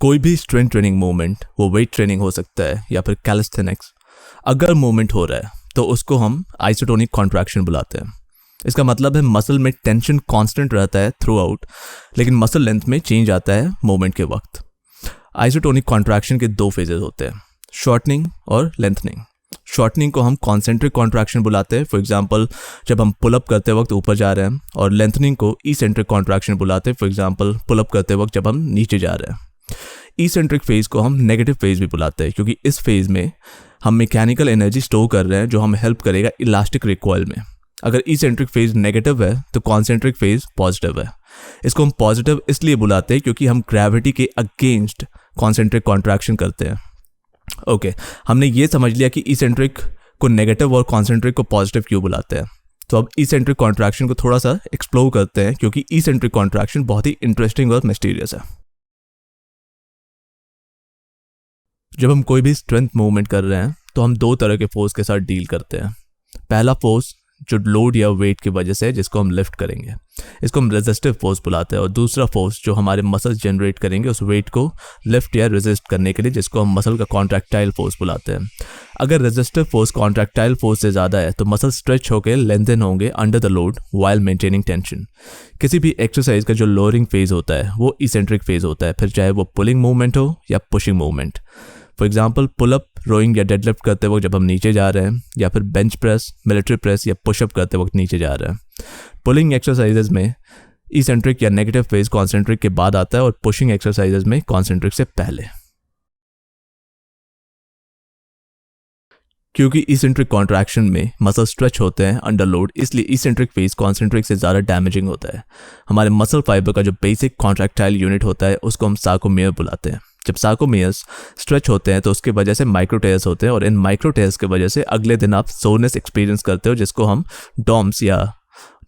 कोई भी strength training movement, वो वेट ट्रेनिंग हो सकता है या फिर कैलिस्थेनिक्स, अगर मूवमेंट हो रहा है तो उसको हम आइसोटोनिक कॉन्ट्रैक्शन बुलाते हैं। इसका मतलब है मसल में टेंशन कांस्टेंट रहता है थ्रू आउट, लेकिन मसल लेंथ में चेंज आता है मूवमेंट के वक्त। आइसोटोनिक कॉन्ट्रैक्शन के दो फेजेस होते हैं, शॉर्टनिंग और लेंथनिंग। शॉर्टनिंग को हम कॉन्सेंट्रिक कॉन्ट्रैक्शन बुलाते हैं, फॉर एग्जांपल जब हम पुलअप करते वक्त ऊपर जा रहे हैं, और लेंथनिंग को इसेंट्रिक कॉन्ट्रैक्शन बुलाते हैं, फॉर एग्जांपल पुलअप करते वक्त जब हम नीचे जा रहे हैं। इसेंट्रिक फेज को हम नेगेटिव फेज भी बुलाते हैं, क्योंकि इस फेज में हम मैकेनिकल एनर्जी स्टोर कर रहे हैं जो हमें हेल्प करेगा इलास्टिक रिकॉइल में। अगर इसेंट्रिक फेज नेगेटिव है तो कॉन्सेंट्रिक फेज पॉजिटिव है। इसको हम पॉजिटिव इसलिए बुलाते हैं क्योंकि हम ग्रेविटी के अगेंस्ट कॉन्सेंट्रिक कॉन्ट्रैक्शन करते हैं। ओके, हमने ये समझ लिया कि इसेंट्रिक को नेगेटिव और कॉन्सेंट्रिक को पॉजिटिव क्यों बुलाते हैं। तो अब इसेंट्रिक कॉन्ट्रैक्शन को थोड़ा सा एक्सप्लोर करते हैं, क्योंकि इसेंट्रिक कॉन्ट्रैक्शन बहुत ही इंटरेस्टिंग और मिस्टीरियस है। जब हम कोई भी स्ट्रेंथ मूवमेंट कर रहे हैं तो हम दो तरह के फोर्स के साथ डील करते हैं। पहला फोर्स जो लोड या वेट की वजह से है, जिसको हम लिफ्ट करेंगे, इसको हम रेजिस्टिव फोर्स बुलाते हैं। और दूसरा फोर्स जो हमारे मसल्स जनरेट करेंगे उस वेट को लिफ्ट या रेजिस्ट करने के लिए, जिसको हम मसल का कॉन्ट्रैक्टाइल फोर्स बुलाते हैं। अगर रेजिस्टिव फोर्स कॉन्ट्रैक्टाइल फोर्स से ज़्यादा है तो मसल स्ट्रेच होकर लेंथन होंगे under the load while maintaining tension. किसी भी एक्सरसाइज का जो लोअरिंग फेज होता है वो इसेंट्रिक फेज होता है, फिर चाहे वो पुलिंग मूवमेंट हो या pushing movement. For example pull up, rowing या डेडलिफ्ट करते वक्त जब हम नीचे जा रहे हैं, या फिर बेंच प्रेस, मिलिट्री प्रेस या पुशअप करते वक्त नीचे जा रहे हैं। पुलिंग एक्सरसाइजेज में इसेंट्रिक या नेगेटिव फेज कॉन्सेंट्रिक के बाद आता है, और पुशिंग एक्सरसाइजेज में कॉन्सेंट्रिक से पहले। क्योंकि इसेंट्रिक कॉन्ट्रैक्शन में मसल स्ट्रेच होते हैं अंडर लोड, इसलिए इसेंट्रिक फेज कॉन्सेंट्रिक से ज़्यादा डैमेजिंग होता है। हमारे मसल फाइबर का जो बेसिक कॉन्ट्रैक्टाइल यूनिट होता है उसको हम सार्कोमियर बुलाते हैं। जब सार्कोमियर्स स्ट्रेच होते हैं तो उसकी वजह से माइक्रोटेयर्स होते हैं, और इन माइक्रोटेयर्स की वजह से अगले दिन आप सोरनेस एक्सपीरियंस करते हो, जिसको हम डॉम्स या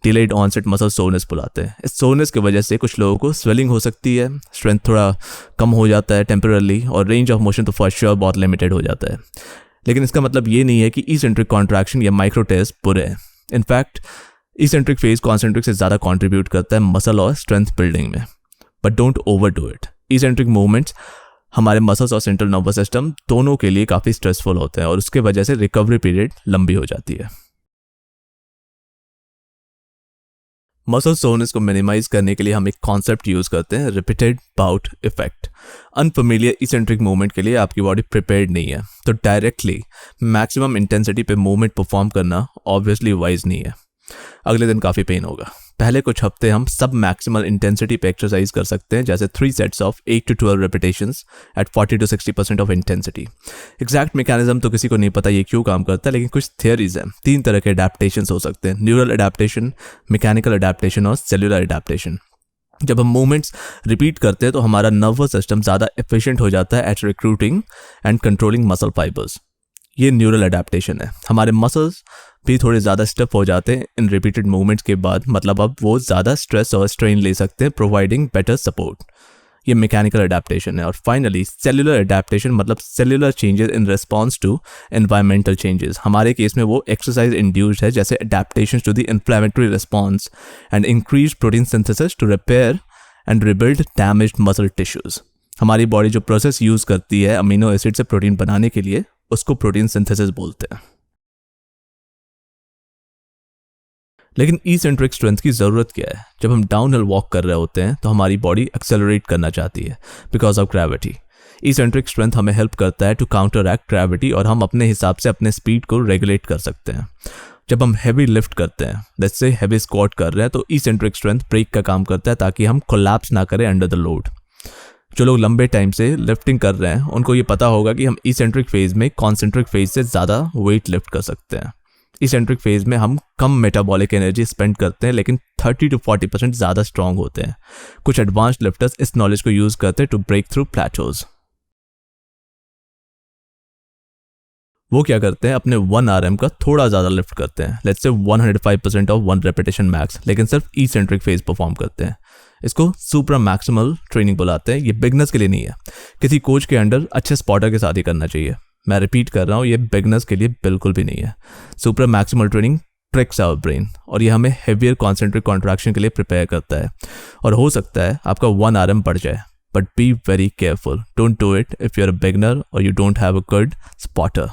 डिलेड ऑनसेट मसल सोरनेस बुलाते हैं। इस सोरनेस की वजह से कुछ लोगों को स्वेलिंग हो सकती है, स्ट्रेंथ थोड़ा कम हो जाता है टेम्परली, और रेंज ऑफ मोशन तो फॉर श्योर बहुत लिमिटेड हो जाता है। लेकिन इसका मतलब ये नहीं है कि इसेंट्रिक कॉन्ट्रैक्शन या माइक्रोटेयर्स बुरे हैं। इनफैक्ट इसेंट्रिक फेज कॉन्सेंट्रिक से ज़्यादा कॉन्ट्रीब्यूट करता है मसल और स्ट्रेंथ बिल्डिंग में, but don't over do it. Eccentric movements हमारे मसल्स और सेंट्रल नर्वस सिस्टम दोनों के लिए काफ़ी स्ट्रेसफुल होते हैं, और उसके वजह से रिकवरी पीरियड लंबी हो जाती है। मसल सोरनेस को मिनिमाइज करने के लिए हम एक कॉन्सेप्ट यूज करते हैं, repeated bout effect. Unfamiliar eccentric movement के लिए आपकी बॉडी प्रिपेयर्ड नहीं है, तो डायरेक्टली मैक्सिमम इंटेंसिटी पे मूवमेंट परफॉर्म करना ऑब्वियसली वाइज नहीं है। अगले दिन काफ़ी पेन होगा। पहले कुछ हफ्ते हम सब मैक्सिमल इंटेंसिटी पे एक्सरसाइज कर सकते हैं, जैसे 3 sets of 8 to 12 repetitions at 40 to 60% of intensity. Exact mechanism तो किसी को नहीं पता ये क्यों काम करता है, लेकिन कुछ थियरीज हैं। 3 तरह के अडेप्टेशंस हो सकते हैं, न्यूरल अडेप्टेशन, मैकेनिकल अडेप्टेशन और सेल्यूलर अडेप्टेशन। जब हम मूवमेंट्स रिपीट करते हैं तो हमारा नर्वस सिस्टम ज़्यादा एफिशिएंट हो जाता है at recruiting and controlling muscle fibres. ये न्यूरल अडेप्टेशन है। हमारे मसल्स भी थोड़े ज़्यादा स्टिफ हो जाते हैं इन रिपीटेड मूवमेंट्स के बाद, मतलब अब वो ज़्यादा स्ट्रेस और स्ट्रेन ले सकते हैं, प्रोवाइडिंग बेटर सपोर्ट। ये मैकेनिकल अडेप्टेशन है। और फाइनली सेल्यूलर अडेप्टेशन, मतलब cellular changes in response to environmental changes. हमारे केस में वो एक्सरसाइज इंड्यूस्ड है, जैसे adaptation to the inflammatory response and increase protein synthesis to repair and rebuild damaged muscle tissues. हमारी body जो प्रोसेस यूज़ करती है अमीनो एसिड से प्रोटीन बनाने के लिए, उसको प्रोटीन सिंथेसिस बोलते हैं। लेकिन इसेंट्रिक स्ट्रेंथ की ज़रूरत क्या है? जब हम डाउनहिल वॉक कर रहे होते हैं तो हमारी बॉडी एक्सेलरेट करना चाहती है because of gravity. Eccentric strength हमें हेल्प करता है टू काउंटर एक्ट ग्रेविटी, और हम अपने हिसाब से अपने स्पीड को रेगुलेट कर सकते हैं। जब हम हैवी लिफ्ट करते हैं, जैसे हैवी स्क्वाट कर रहे हैं, तो इसेंट्रिक स्ट्रेंथ ब्रेक का काम करता है ताकि हम कोलैप्स ना करें अंडर द लोड। जो लोग लंबे टाइम से लिफ्टिंग कर रहे हैं उनको ये पता होगा कि हम इसेंट्रिक फेज में कॉन्सेंट्रिक फेज से ज़्यादा वेट लिफ्ट कर सकते हैं। इसेंट्रिक फेज में हम कम मेटाबॉलिक एनर्जी स्पेंड करते हैं, लेकिन 30 to 40% ज़्यादा स्ट्रांग होते हैं। कुछ एडवांस्ड लिफ्टर्स इस नॉलेज को यूज़ करते हैं टू ब्रेक थ्रू प्लेटोज। वो क्या करते हैं, अपने 1 RM का थोड़ा ज़्यादा लिफ्ट करते हैं, let's say 105% of 1 repetition max, लेकिन सिर्फ इसेंट्रिक फेज परफॉर्म करते हैं। इसको सुप्रा मैक्सिमल ट्रेनिंग बुलाते हैं। ये बिगनर्स के लिए नहीं है, किसी कोच के अंडर अच्छे स्पॉटर के साथ ही करना चाहिए। मैं रिपीट कर रहा हूँ, ये बिगनर्स के लिए बिल्कुल भी नहीं है। Supra maximal training tricks our brain, और ये हमें हेवियर कॉन्सेंट्रिक कॉन्ट्रैक्शन के लिए प्रिपेयर करता है। और हो सकता है आपका 1 RM बढ़ जाए, but be very careful. Don't do it if you're a beginner or you don't have a good spotter.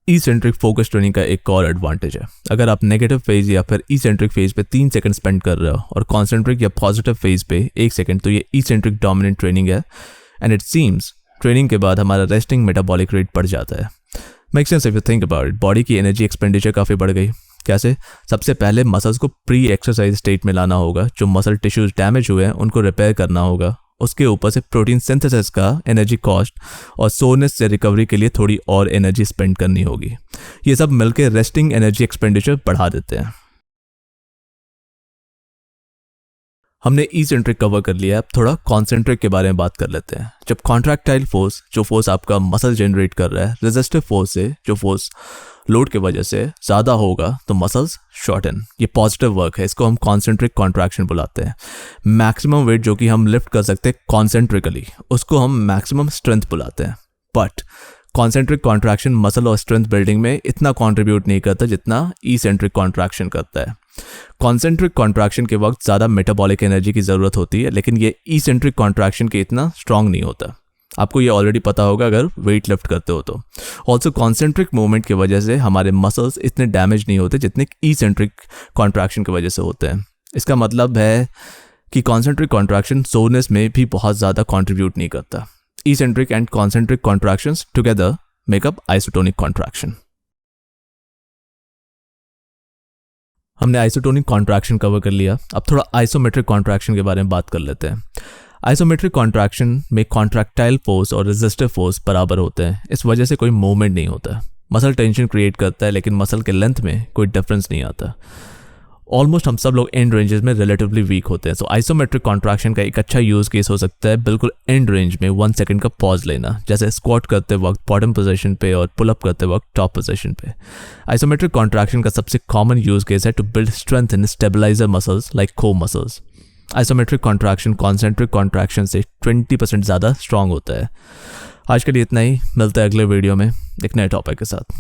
Eccentric focus training का एक और एडवांटेज है, अगर आप नेगेटिव फेज या फिर eccentric फेज पे 3 सेकंड स्पेंड कर रहे हो और कॉन्सेंट्रिक या पॉजिटिव फेज पे 1 सेकंड, तो ये eccentric डोमिनेंट ट्रेनिंग है। एंड इट सीम्स ट्रेनिंग के बाद हमारा रेस्टिंग मेटाबॉलिक रेट बढ़ जाता है। Make sense if you think about it. Body की एनर्जी एक्सपेंडिचर काफ़ी बढ़ गई। कैसे? सबसे पहले मसल्स को प्री एक्सरसाइज स्टेट में लाना होगा, जो मसल टिश्यूज डैमेज हुए हैं उनको रिपेयर करना होगा। उसके ऊपर से प्रोटीन सिंथेसिस का एनर्जी कॉस्ट और सोरनेस से रिकवरी के लिए थोड़ी और एनर्जी स्पेंड करनी होगी। ये सब मिलकर रेस्टिंग एनर्जी एक्सपेंडिचर बढ़ा देते हैं। हमने eccentric कवर कर लिया, अब थोड़ा कॉन्सेंट्रिक के बारे में बात कर लेते हैं। जब कॉन्ट्रैक्टाइल फोर्स, जो फोर्स आपका मसल जनरेट कर रहा है, रेजिस्टिव फोर्स से, जो फोर्स लोड की वजह से ज़्यादा होगा, तो मसल्स शॉर्टन। ये पॉजिटिव वर्क है, इसको हम कॉन्सेंट्रिक कॉन्ट्रैक्शन बुलाते हैं। मैक्सिमम वेट जो कि हम लिफ्ट कर सकते हैं कॉन्सेंट्रिकली, उसको हम मैक्सिमम स्ट्रेंथ बुलाते हैं। बट कॉन्सेंट्रिक कॉन्ट्रैक्शन मसल और स्ट्रेंथ बिल्डिंग में इतना कंट्रीब्यूट नहीं करता जितना eccentric कॉन्ट्रैक्शन करता है। कॉन्सेंट्रिक कॉन्ट्रैक्शन के वक्त ज़्यादा मेटाबॉलिक एनर्जी की ज़रूरत होती है, लेकिन ये eccentric कॉन्ट्रैक्शन के इतना स्ट्रांग नहीं होता। आपको ये ऑलरेडी पता होगा अगर वेट लिफ्ट करते हो तो। ऑल्सो कॉन्सेंट्रिक मूवमेंट की वजह से हमारे मसल्स इतने डैमेज नहीं होते जितने eccentric कॉन्ट्रैक्शन की वजह से होते हैं। इसका मतलब है कि कॉन्सेंट्रिक कॉन्ट्रैक्शन सोरनेस में भी बहुत ज़्यादा कॉन्ट्रीब्यूट नहीं करता। Eccentric and concentric contractions together make up isotonic contraction. हमने आइसोटोनिक कॉन्ट्रैक्शन कवर कर लिया, अब थोड़ा आइसोमेट्रिक कॉन्ट्रैक्शन के बारे में बात कर लेते हैं। आइसोमेट्रिक कॉन्ट्रैक्शन में कॉन्ट्रैक्टाइल फोर्स और रेजिस्टिव फोर्स बराबर होते हैं, इस वजह से कोई मूवमेंट नहीं होता। मसल टेंशन क्रिएट करता है, लेकिन मसल के लेंथ में कोई डिफरेंस नहीं आता। ऑलमोस्ट हम सब लोग एंड रेंजेस में रिलेटिवली वीक होते हैं। सो आइसोमेट्रिक कॉन्ट्रैक्शन का एक अच्छा यूज केस हो सकता है बिल्कुल एंड रेंज में 1 सेकंड का पॉज लेना, जैसे स्क्वाट करते वक्त बॉटम पोजीशन पे और पुल अप करते वक्त टॉप पोजीशन पे। आइसोमेट्रिक कॉन्ट्रैक्शन का सबसे कॉमन यूज केस है to build strength in stabiliser muscles like core muscles. Isometric contraction concentric contraction से 20% ज़्यादा स्ट्रांग होता है। आज के लिए इतना ही, मिलता है अगले वीडियो में एक नए टॉपिक के साथ।